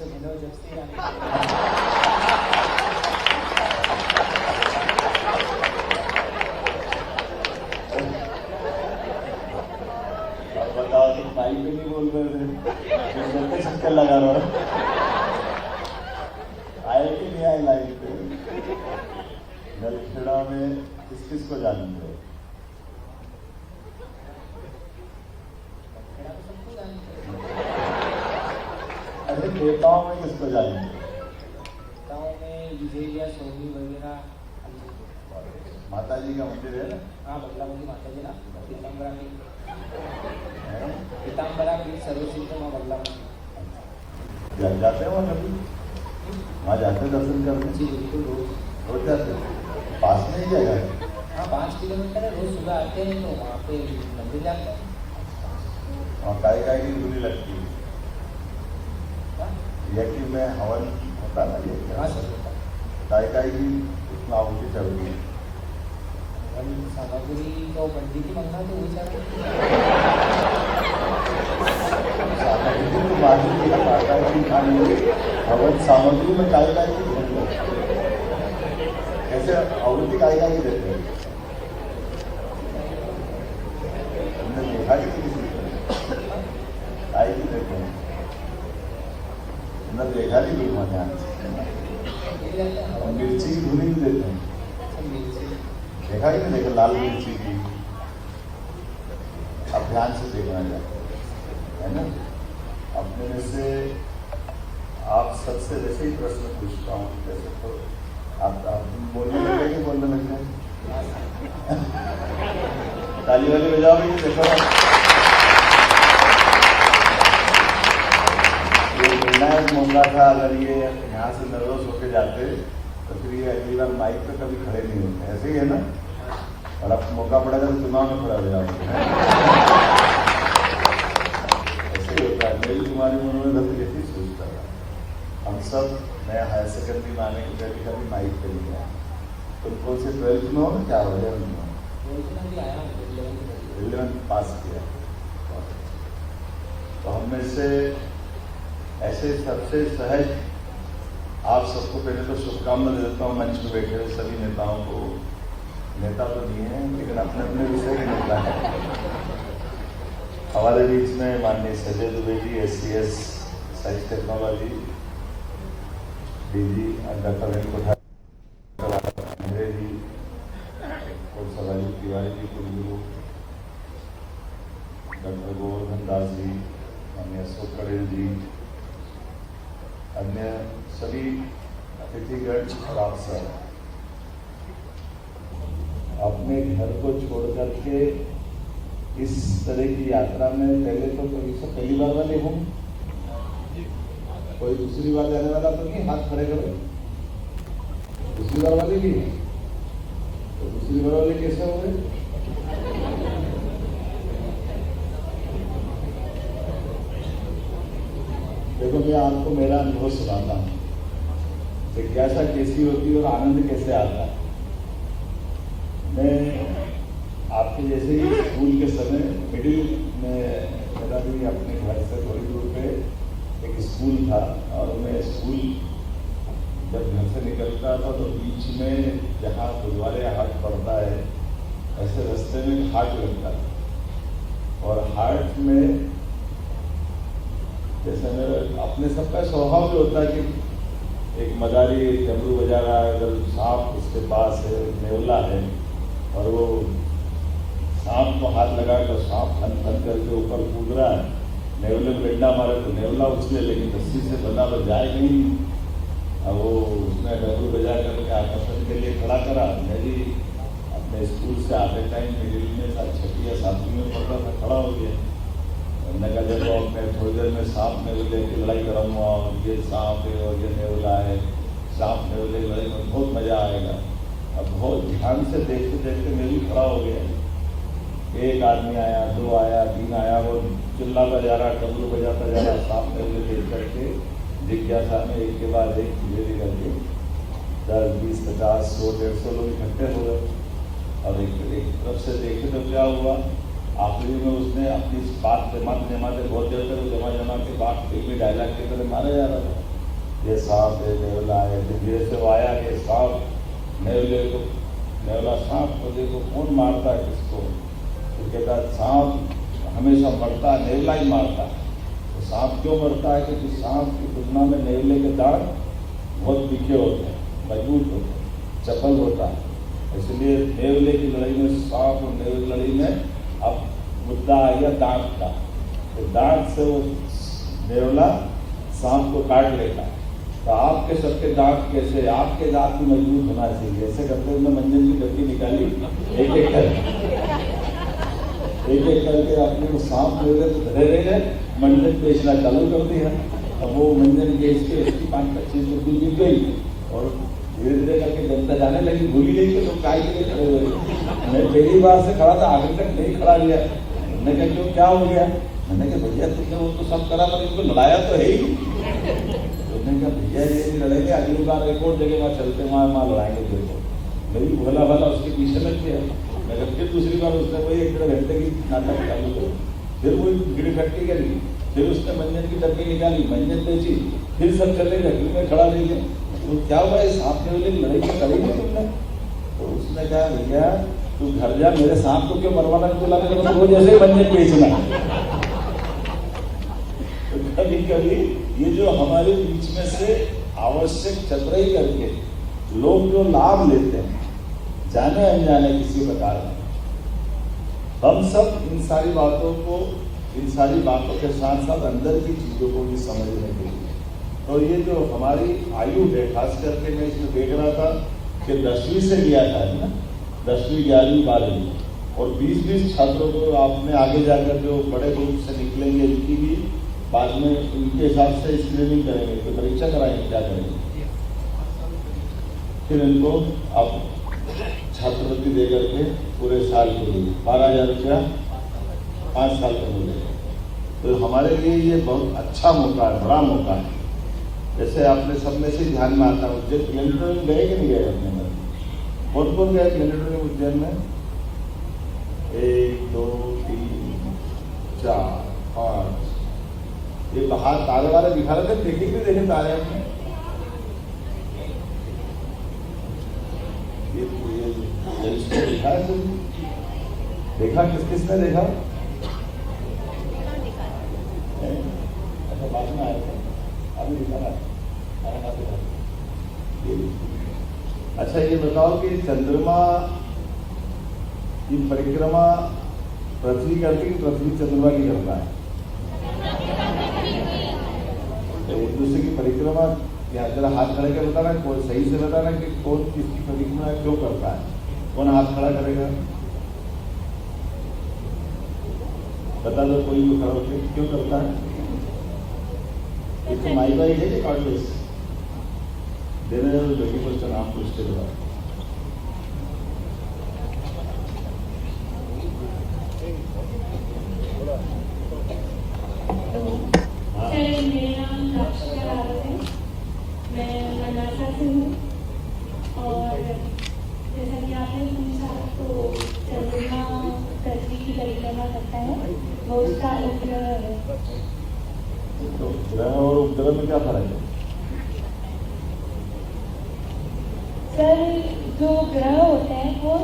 उससे मिलो जब से अब बताओ तुम माइक पे नहीं बोल रहे थे, चक्कर लगा रहा हूँ। आए कि नहीं आए लाइव पे? नलखेड़ा में किस किस को जानते हो? अरे नेताओं में किसको जानते हो? नेताओं में विजय या सोनी वगैरह। माता जी का मंदिर है ना? हाँ, बगला मंदिर माता जी ना, पीताम्बरा की पीताम्बरा की सर्वसिद्ध माँ बगला मंदिर। जाते हो कभी? वहाँ जाते दर्शन करने? जी बिल्कुल, रोज जाते हो? पास में ही जगह है? हाँ, 5 किलोमीटर है। रोज सुबह आते हैं तो वहाँ पे मंदिर जाते हैं। वहाँ काय काय की दूरी लगती है? यज्ञ में हवन होता ना, ये हाँ सर, होता है। काय काय की उसमें आहुति चढ़ती है? सामग्री तो पंडित ही मंगा तो वही चढ़ा। सामग्री तो मालूम ही है, काय काय की खानी हवन सामग्री में काय काय की देते हैं? कैसे आहुति काय काय की देते हैं? हमने देखा ही नहीं किसी को काय की देते हैं। हमने देखा नहीं कोई वहाँ मिर्ची की धुनी भी देते हैं। देखा ही नहीं, देखा लाल मिर्ची की। अब ध्यान से देखना चाहिए, है ना? अपने में से आप सबसे वैसे ही प्रश्न पूछता हूँ, जैसे तो आप बोलने लगे कि बोलने लग जाए? ताली वाली बजाओगे कि देखो ये निर्णायक मौका था। अगर ये यहाँ से नर्वस होके जाते तो फिर ये अगली बार माइक पे कभी खड़े नहीं होते। ऐसे ही है ना? और अब मौका पड़ेगा तो चुनाव में खड़ा हो जाओगे। ऐसे ही होता है। मेरी तुम्हारी मनोरंजन तो यही सोचता था। हम सब नया हायर सेकेंडरी में आने के पहले कभी माइक पे नहीं आया। तुम कौन से 12th में हो ना? क्या हो गया? 11th पास किया। तो हम में से ऐसे सबसे सहज आप सबको पहले तो शुभकामना देता हूँ। मंच में बैठे हुए सभी नेताओं को, नेता तो नहीं है लेकिन अपने अपने विषय के नेता है। हमारे बीच में माननीय Sanjay Dubey ji, SCS science technology DG, doctor Venkat Mere ji और सवाली तिवारी जी, कुलगुरु डॉक्टर गोवर्धन दास जी, माननीय अशोक कड़ेल जी, अन्य सभी अतिथिगण और आप सब अपने घर को छोड़ करके इस तरह की यात्रा में पहले तो कभी से पहली बार वाले हूँ। कोई दूसरी बार जाने वाला तो नहीं? हाथ खड़े करो। दूसरी बार वाले भी हैं तो दूसरी बार वाले कैसे हो गए? देखो, मैं आपको मेरा अनुभव सुनाता हूँ। जिज्ञासा कैसी होती है और आनंद कैसे आता है। मैं आपके जैसे ही स्कूल के समय मिडिल में, मेरा भी अपने घर से थोड़ी दूर पे एक स्कूल था और मैं स्कूल जब घर से निकलता था तो बीच में जहाँ गुरुद्वारे हाट पड़ता है, ऐसे रास्ते में हाट लगता था और हाट में जैसे मेरे अपने सबका स्वभाव भी होता है कि एक मदारी डमरू बजा रहा है, अगर सांप उसके पास है, नेवला है और वो सांप को हाथ लगा कर सांप फन फन करके ऊपर कूद रहा है। नेवले में डंडा मारे तो नेवला उछले, लेकिन रस्सी से बंधा तो जाएगा ही। अब वो उसने डमरू बजा करके आकर्षण के लिए खड़ा करा। मेरी अपने स्कूल से आते टाइम मिडिल में 6वीं या 7वीं में पढ़ता था, खड़ा हो गया। हमने कहा जब मैं थोड़ी देर में सांप नेवले की लड़ाई कराऊंगा और ये सांप है और ये नेवला है, सांप नेवले की लड़ाई में बहुत मजा आएगा। अब बहुत ध्यान से देखते देखते मैं भी खड़ा हो गया। एक आदमी आया, 2 आया, 3 आया, वो चिल्लाता जा रहा, डमरू बजाता जा रहा, सांप नेवले देख करके जिज्ञासा में एक के बाद एक धीरे धीरे करके 10, 20, 50, 100, 150 लोग इकट्ठे हो गए और एक तरफ से देखे तो क्या हुआ। आखिरी में उसने अपनी बात जमाते जमाते बहुत देर तक जमा के बात फिल्मी डायलॉग की तरह मारा जा रहा था। ये सांप है, नेवला है। फिर धीरे से वो आया कि सांप नेवला सांप को देखो कौन मारता है किसको, तो कहता सांप हमेशा मरता है, नेवला ही मारता है। तो सांप क्यों मरता है? क्योंकि सांप की तुलना में नेवले के दांत बहुत तीखे होते हैं, मजबूत होते हैं, चपल होता है। इसलिए नेवले की लड़ाई में, सांप और नेवले लड़ाई में अब मुद्दा आ गया दांत का। तो दांत से वो नेवला सांप को काट लेता है। तो आपके सबके दांत कैसे? आपके दांत भी मजबूत होना चाहिए। ऐसे करते हुए मंजन की डब्बी निकाली, एक एक करके अपने को सांप ले गए, धरे रह गए, मंजन बेचना चालू कर दिया। अब वो मंजन बेच के उसकी 5-25 रुपये बिक गई और धीरे धीरे करके जनता जाने लगी, भूली गई कि तुम काय के लिए खड़े हुए। मैं पहली बार से खड़ा था, आगे तक नहीं खड़ा लिया। मैंने कहा क्यों, क्या हो गया? मैंने कहा भैया तुमने वो तो सब करा, पर इनको लड़ाया तो है ही। उसने कहा भैया ये लड़ेंगे, अगली बार एक और जगह वहाँ चलते, वहाँ लड़ाएंगे। देखो मेरी भोला भाला उसके पीछे लग गया। मगर फिर दूसरी बार उसने वही 1-1.5 घंटे की नाटक चालू कर, फिर वही भीड़ इकट्ठी करी, फिर उसने मंजन की डब्बी निकाली, मंजन बेची, फिर सब चले गए, फिर में खड़ा नहीं गया। तो क्या हुआ, इस सांप ने लड़ाई में करी नहीं तुमने? तो उसने कहा भैया तू घर जा, मेरे सांप को क्यों मरवाना, तुला वो जैसे मंजन बेचना। तो कभी कभी ये जो हमारे बीच में से आवश्यक चतुराई करके लोग जो लाभ लेते हैं जाने अनजाने किसी प्रकार में, हम सब इन सारी बातों को, इन सारी बातों के साथ साथ अंदर की चीजों को भी समझने के लिए, तो ये जो हमारी आयु है, खास करके मैं इसमें देख रहा था कि 10वीं से लिया था ना, 10वीं 11वीं 12वीं और 20-20 छात्रों को आपने आगे जाकर जो बड़े ग्रुप से निकलेंगे उनकी भी बाद में उनके हिसाब से स्क्रीनिंग करेंगे, तो परीक्षा कराएंगे, क्या करेंगे, फिर इनको आप छात्रवृत्ति दे करके पूरे साल के लिए 12,000 रुपया 5 साल का मिलेगा। तो हमारे लिए ये बहुत अच्छा मौका है, बड़ा मौका है। जैसे आपने सब में से ध्यान में आता है, उज्जैन प्लेनेटोरियम में गए कि नहीं गए अपने घर? कौन गए प्लेनेटोरियम उज्जैन में? 1 2 3 4 5 ये बाहर तारे वाले दिखा रहे थे, देखे तारे अपने। ये दिखा है तुम? देखा किसने देखा? अच्छा बाद में आया था, अभी दिखा रहा है। अच्छा ये बताओ कि चंद्रमा की परिक्रमा पृथ्वी करती है, पृथ्वी चंद्रमा की करता है? एक दूसरे की परिक्रमा, या जरा हाथ खड़े कर बताना, कौन सही से बताना कि कौन किसकी परिक्रमा क्यों करता है। कौन हाथ खड़ा करेगा? बता दो कोई भी खड़ा होकर क्यों करता है? इसको माई बाई है कि कार्डलेस देने जाओ, बेटी क्वेश्चन आप पूछते हो। मैं मनासा से हूँ और जैसा कि आपने पूछा तो चंद्रमा पृथ्वी की परिक्रमा करता है, वो उसका उपग्रह है। तो ग्रह और उपग्रह में क्या फर्क है? सर जो ग्रह होते हैं वो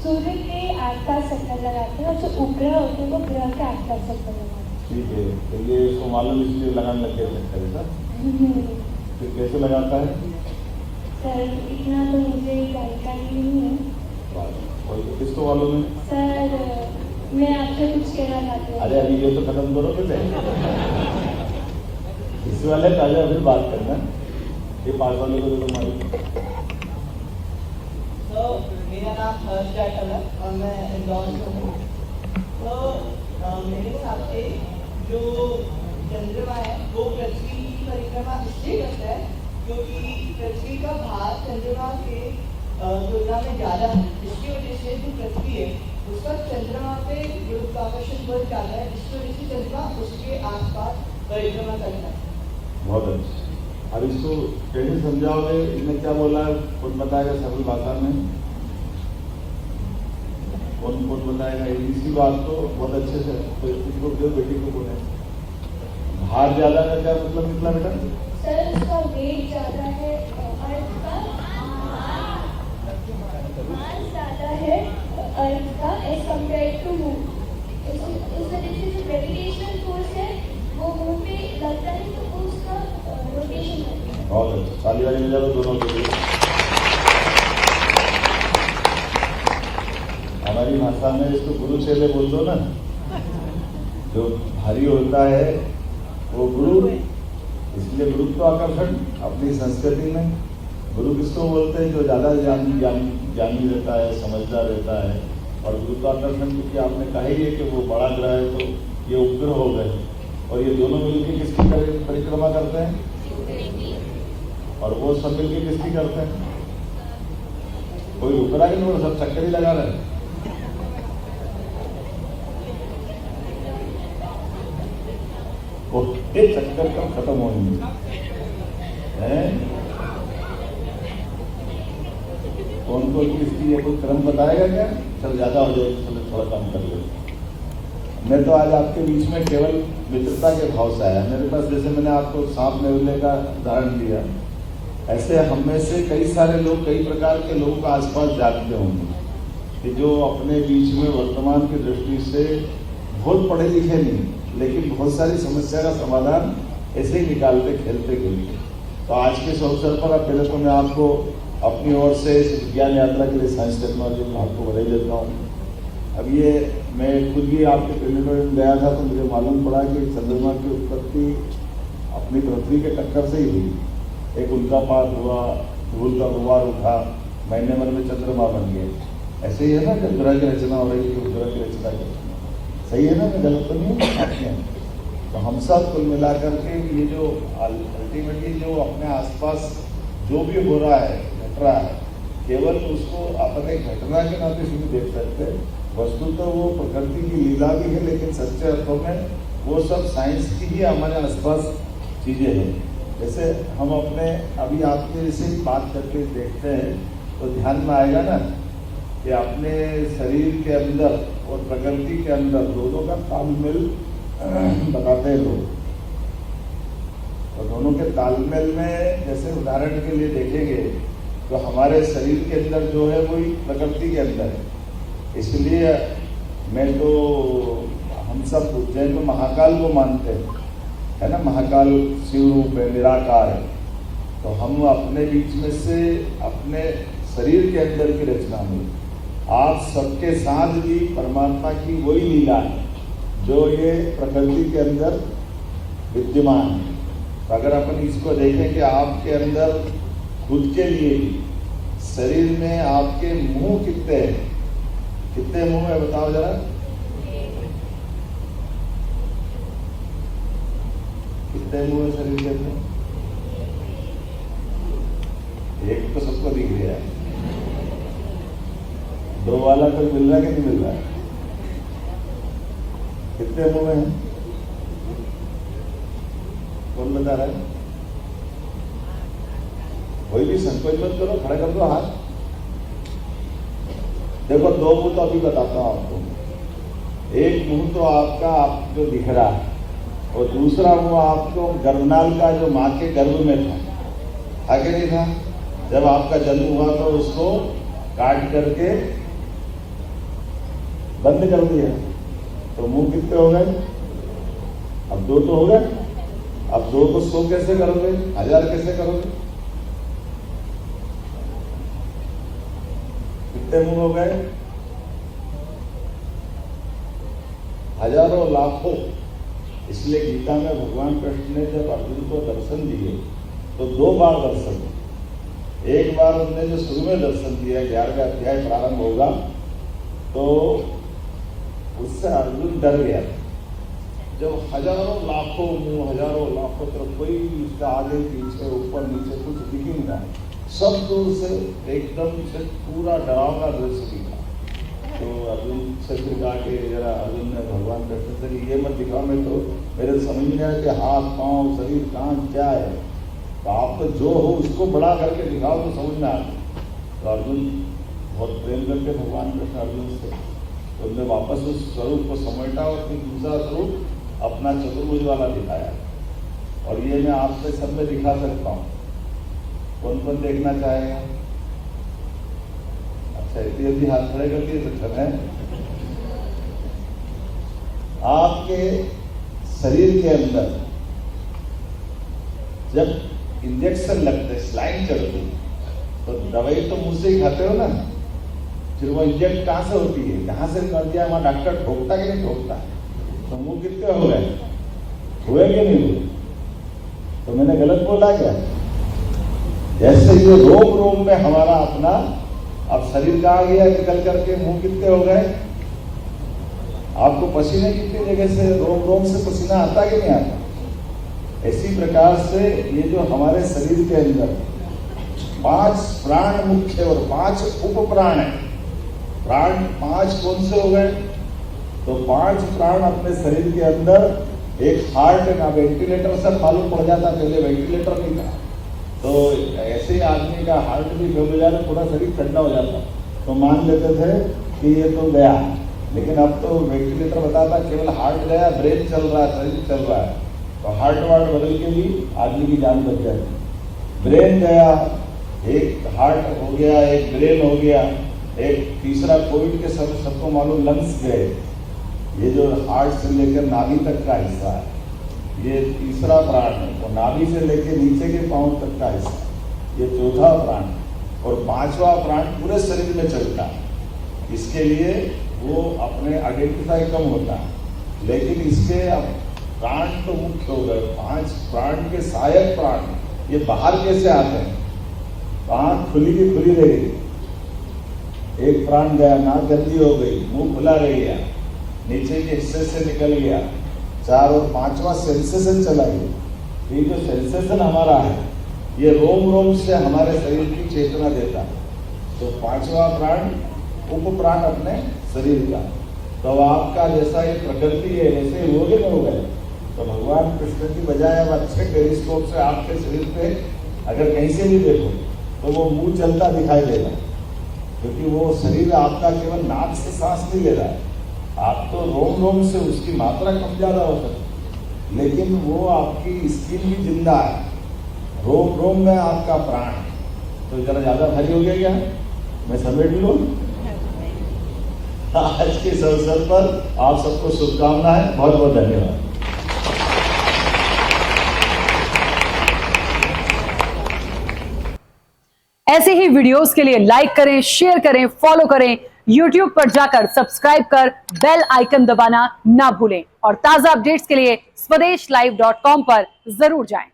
सूर्य के आसपास चक्कर लगाते हैं और जो उपग्रह होते हैं वो ग्रह के आसपास चक्कर लगाते हैं। ठीक है, तो ये इसको मालूम इसलिए लगाने लग गया चक्कर ऐसा? फिर कैसे लगाता है? सर इतना तो मुझे जानकारी नहीं है। और किसको मालूम है? सर मैं आपसे कुछ कहना चाहती हूँ। अरे अभी ये तो खत्म करो पहले, इस वाले पहले अभी बात करना, ये 5 वाले को तो मालूम। तो मेरा नाम हर्ष जाटल है और मैं इंदौर से हूँ। तो मेरे हिसाब से जो चंद्रमा है वो पृथ्वी की परिक्रमा इसलिए करता है क्योंकि पृथ्वी का भार चंद्रमा के तुलना में ज़्यादा है। इसकी वजह से जो पृथ्वी है उसका चंद्रमा पे गुरुत्वाकर्षण बल ज़्यादा है, जिसकी वजह से चंद्रमा उसके आसपास परिक्रमा करता है। बहुत अच्छा। अब इसको कैसे समझाओगे? इसने क्या बोला है, कौन बताएगा सरल भाषा में? कौन बताएगा इसी बात को बहुत अच्छे से? तो इसको जो बेटी को बोले भार ज्यादा का क्या मतलब निकला बेटा? सर उसका वेट वेट ज़्यादा है अर्थ का, मास ज़्यादा है अर्थ का एज कम्पेयर टू मून। उस वजह से जो ग्रेविटेशनल फोर्स है वो मून पे लगता है तो वो उसका रोटेशन करता है। बहुत अच्छा, ताली वाली मिला दो दोनों के लिए। हमारी भाषा में इसको गुरु चेले बोल दो ना। जो भारी होता है वो गुरु, इसलिए गुरुत्वाकर्षण अपनी संस्कृति में गुरु किसको बोलते हैं? जो ज़्यादा ज्ञानी रहता है, समझदार रहता है। और गुरुत्वाकर्षण क्योंकि आपने कहा ही है कि वो बड़ा ग्रह है तो ये उपग्रह हो गए, और ये दोनों मिलकर किसकी परिक्रमा करते हैं? और वो सब मिलकर किसकी करते हैं? कोई रुक रहा ही नहीं, सब चक्कर ही लगा रहे हैं। एक चक्कर कब खत्म होंगे हैं? कौन किसकी ये कोई क्रम बताएगा क्या? चल ज्यादा हो जाए, चलो थोड़ा कम कर ले। मैं तो आज आपके बीच में केवल मित्रता के भाव से आया। मेरे पास, जैसे मैंने आपको सांप नेवले का उदाहरण दिया, ऐसे हम में से कई सारे लोग, कई प्रकार के लोगों का आसपास जानते होंगे कि जो अपने बीच में वर्तमान की दृष्टि से बहुत पढ़े लिखे नहीं, लेकिन बहुत सारी समस्या का समाधान ऐसे ही निकालते खेलते खेलते। तो आज के इस अवसर पर पहले तो मैं आपको अपनी ओर से विज्ञान यात्रा के लिए साइंस टेक्नोलॉजी में आपको बधाई देता हूँ। अब ये मैं खुद भी आपके प्लेनेटोरियम में गया था तो मुझे मालूम पड़ा कि चंद्रमा की उत्पत्ति अपनी पृथ्वी के टक्कर से ही हुई। एक उल्कापात हुआ, धूल का गुबार उठा, महीने भर में चंद्रमा बन गए। ऐसे ही है ना, जब ग्रह की रचना हो रही है, ग्रह की रचना करते सही है ना, मैं गलत तो नहीं हूँ? तो हम सब कुल मिलाकर के ये जो अल्टीमेटली जो अपने आसपास जो भी हो रहा है, घट रहा है, केवल उसको अपने घटना के नाते से नहीं देख सकते। वस्तु तो वो प्रकृति की लीला भी है, लेकिन सच्चे अर्थों में वो सब साइंस की ही हमारे आसपास चीजें हैं। जैसे हम अपने अभी आपके जैसे बात करके देखते हैं तो ध्यान में आएगा ना कि अपने शरीर के अंदर और प्रकृति के अंदर दोनों का तालमेल बताते हैं लोग। और दोनों के तालमेल में जैसे उदाहरण के लिए देखेंगे तो हमारे शरीर के अंदर जो है वही प्रकृति के अंदर है। इसलिए मैं तो हम सब उज्जैन में महाकाल को मानते हैं, है ना, महाकाल शिव रूप है, निराकार है। तो हम अपने बीच में से अपने शरीर के अंदर की रचना हुई। आप सबके साथ भी परमात्मा की वही लीला है जो ये प्रकृति के अंदर विद्यमान है। तो अगर अपन इसको देखें कि आपके अंदर खुद के लिए भी शरीर में आपके मुंह कितने हैं, कितने मुंह है बताओ जरा? कितने मुंह है शरीर के अंदर? एक तो सबको दिख रहा है, दो वाला कोई मिल रहा है कि नहीं मिल रहा है? कितने मुंह हैं? कौन बता रहा है? कोई भी संकोच मत करो, खड़ा कर दो हाथ। देखो, दो मुंह तो अभी बताता हूं आपको। एक मुंह तो आपका आप जो दिख रहा है, और दूसरा मुंह आपको गर्भनाल का जो माँ के गर्भ में था, आगे नहीं था? जब आपका जन्म हुआ तो उसको काट करके बंद कर दिया, तो मुंह कितने हो गए? अब दो तो हो गए। अब दो को 100 कैसे करोगे, 1000 कैसे करोगे? कितने मुंह हो गए? हजारों लाखों। इसलिए गीता में भगवान कृष्ण ने जब अर्जुन को दर्शन दिए तो 2 बार दर्शन दिए। एक बार उन्होंने जो शुरू में दर्शन दिया, 11वां अध्याय प्रारंभ होगा, तो उससे अर्जुन डर गया। जब हजारों लाखों मुंह, हजारों लाखों तरफ, कोई उसका आगे पीछे ऊपर नीचे कुछ दिख ही नहीं रहा, सब दूर से एकदम से पूरा डरावना दृश्य दिखा। तो अर्जुन से फिर कहा कि जरा, अर्जुन ने भगवान कृष्ण से कि ये मत दिखाओ, मैं तो मेरे समझ में आया कि हाथ पांव शरीर कान क्या है, तो आप तो जो हो उसको बड़ा करके दिखाओ तो समझ में आ गया। तो अर्जुन बहुत प्रेम करके भगवान कृष्ण अर्जुन से, तो उन्होंने वापस उस स्वरूप को समेटा और फिर दूसरा स्वरूप अपना चतुर्भुज वाला दिखाया। और ये मैं आपसे सब में दिखा सकता हूँ। कौन कौन देखना चाहेगा? अच्छा, इतनी जल्दी हाथ खड़े कर दिए तो चले। आपके शरीर के अंदर जब इंजेक्शन लगते, स्लाइन चढ़ती, तो दवाई तो मुंह से ही खाते हो ना, फिर वो इंजेक्ट कहाँ से होती है, कहाँ से कर दिया, वहां डॉक्टर ठोकता कि नहीं ठोकता? तो मुंह कितने हो गए, हुए कि नहीं हुए? तो मैंने गलत बोला क्या? जैसे ये रोम रोम में हमारा अपना, अब शरीर कहाँ गया निकल करके, मुंह कितने हो गए? आपको पसीने कितनी जगह से, रोम रोम से पसीना आता कि नहीं आता? इसी प्रकार से ये जो हमारे शरीर के अंदर 5 प्राण मुख्य और 5 उप प्राण है। प्राण 5 कौन से हो गए? तो 5 प्राण अपने शरीर के अंदर, एक हार्ट ना, वेंटिलेटर से मालूम पड़ जाता, पहले वेंटिलेटर नहीं था, तो ऐसे ही आदमी का हार्ट भी फेल हो जाता, पूरा शरीर ठंडा हो जाता, तो मान लेते थे कि ये तो गया। लेकिन अब तो वेंटिलेटर बताता केवल हार्ट गया, ब्रेन चल रहा है, शरीर चल रहा है, तो हार्ट वार्ट बदल के भी आदमी की जान बच जाती। ब्रेन गया, एक हार्ट हो गया, एक ब्रेन हो गया, एक तीसरा कोविड के सबको मालूम लंग्स गए। ये जो हार्ट से लेकर नाभि तक का हिस्सा है, ये तीसरा प्राण है, और नाभि से लेकर नीचे के पांव तक का हिस्सा, ये चौथा प्राण, और 5वां प्राण पूरे शरीर में चलता है। इसके लिए वो अपने आइडेंटिफाई कम होता है, लेकिन इसके अब प्राण तो मुख्य हो गए। 5 प्राण के सहायक प्राण, ये बाहर कैसे आते हैं? आंख खुली की खुली रह गई, एक प्राण गया, नाक गंदी हो गई, मुंह खुला रह गया, नीचे के हिस्से से निकल गया, 4 और 5वां सेंसेशन चला गया। ये जो सेंसेशन हमारा है, ये रोम रोम से हमारे शरीर की चेतना देता है। तो 5वां प्राण उप प्राण अपने शरीर का, तो आपका जैसा ये प्रकृति है वैसे ही होगे न हो गए। तो भगवान कृष्ण की बजाय अब अच्छे टेलीस्कोप से आपके शरीर पे अगर कहीं से भी देखो तो वो मुंह चलता दिखाई देगा, क्योंकि वो शरीर आपका केवल नाक से सांस नहीं ले रहा है, आप तो रोम रोम से उसकी मात्रा कम ज्यादा हो सकती, लेकिन वो आपकी स्किन भी जिंदा है, रोम रोम में आपका प्राण है। तो जरा ज्यादा भारी हो गया क्या? मैं समेट लूं। आज के इस अवसर पर आप सबको शुभकामनाएं, बहुत बहुत धन्यवाद। ऐसे ही वीडियोस के लिए लाइक करें, शेयर करें, फॉलो करें, YouTube पर जाकर सब्सक्राइब कर बेल आइकन दबाना ना भूलें और ताजा अपडेट्स के लिए swedeshlive.com पर जरूर जाएं।